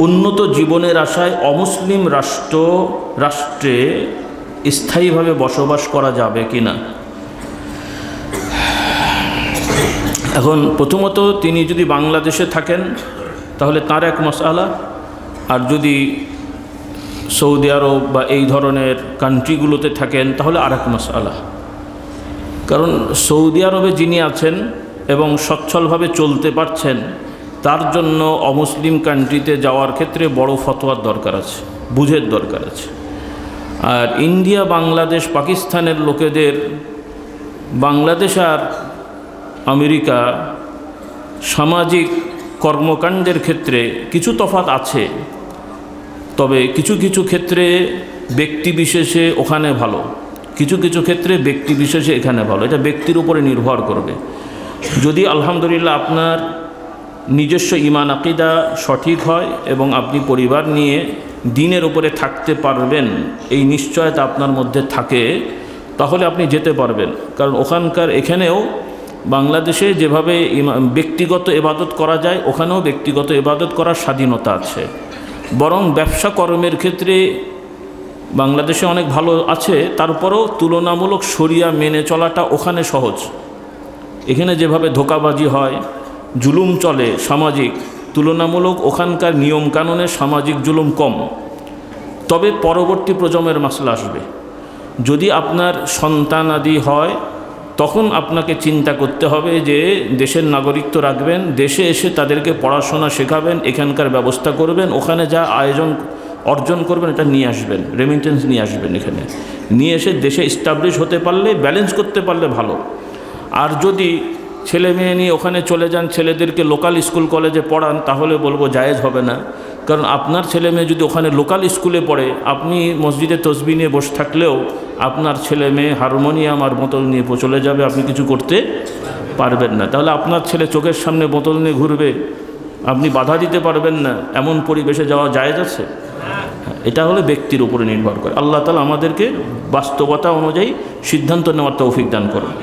উন্নত জীবনের আশায় অমুসলিম রাষ্ট্রে স্থায়ীভাবে বসবাস করা যাবে কি না। এখন প্রথমত তিনি যদি বাংলাদেশে থাকেন তাহলে তার এক মাসআলা, আর যদি সৌদি আরব বা এই ধরনের কান্ট্রিগুলোতে থাকেন তাহলে আর এক মাসআলা। কারণ সৌদি আরবে যিনি আছেন এবং সচ্ছলভাবে চলতে পারছেন, তার জন্য অমুসলিম কান্ট্রিতে যাওয়ার ক্ষেত্রে বড় ফতোয়ার দরকার আছে, বুঝের দরকার আছে। আর ইন্ডিয়া, বাংলাদেশ, পাকিস্তানের লোকেদের বাংলাদেশ আর আমেরিকা সামাজিক কর্মকাণ্ডের ক্ষেত্রে কিছু তফাৎ আছে, তবে কিছু কিছু ক্ষেত্রে ব্যক্তিবিশেষে ওখানে ভালো, কিছু কিছু ক্ষেত্রে ব্যক্তিবিশেষে এখানে ভালো। এটা ব্যক্তির উপরে নির্ভর করবে। যদি আলহামদুলিল্লাহ আপনার নিজস্ব ঈমান আকীদা সঠিক হয় এবং আপনি পরিবার নিয়ে দ্বীনের উপরে থাকতে পারবেন, এই নিশ্চয়তা আপনার মধ্যে থাকে, তাহলে আপনি যেতে পারবেন। কারণ ওখানকার এখানেও বাংলাদেশে যেভাবে ব্যক্তিগত ইবাদত করা যায়, ওখানেও ব্যক্তিগত ইবাদত করার স্বাধীনতা আছে। বরং ব্যবসা কর্মের ক্ষেত্রে বাংলাদেশে অনেক ভালো আছে, তারপরেও তুলনামূলক শরিয়া মেনে চলাটা ওখানে সহজ। এখানে যেভাবে ধোঁকাবাজি হয়, জুলুম চলে সামাজিক, তুলনামূলক ওখানকার নিয়মকানুনে সামাজিক জুলুম কম। তবে পরবর্তী প্রজন্মের মাসলা আসবে। যদি আপনার সন্তান আদি হয়, তখন আপনাকে চিন্তা করতে হবে যে দেশের নাগরিকত্ব রাখবেন, দেশে এসে তাদেরকে পড়াশোনা শেখাবেন, এখানকার ব্যবস্থা করবেন, ওখানে যা আয়োজন অর্জন করবেন এটা নিয়ে আসবেন, রেমিটেন্স নিয়ে আসবেন, এখানে নিয়ে এসে দেশে এস্টাবলিশ হতে পারলে, ব্যালেন্স করতে পারলে ভালো। আর যদি ছেলে মেয়ে নিয়ে ওখানে চলে যান, ছেলেদেরকে লোকাল স্কুল কলেজে পড়ান, তাহলে বলবো জায়েজ হবে না। কারণ আপনার ছেলে মেয়ে যদি ওখানে লোকাল স্কুলে পড়ে, আপনি মসজিদে তসবিহ নিয়ে বসে থাকলেও আপনার ছেলে মেয়ে হারমোনিয়াম আর বোতল নিয়ে চলে যাবে, আপনি কিছু করতে পারবেন না। তাহলে আপনার ছেলে চোখের সামনে বোতল নিয়ে ঘুরবে, আপনি বাধা দিতে পারবেন না, এমন পরিবেশে যাওয়া জায়েজ আছে? এটা হলে ব্যক্তির উপরে নির্ভর করে। আল্লাহ তাআলা আমাদেরকে বাস্তবতা অনুযায়ী সিদ্ধান্ত নেওয়ার তৌফিক দান করুন।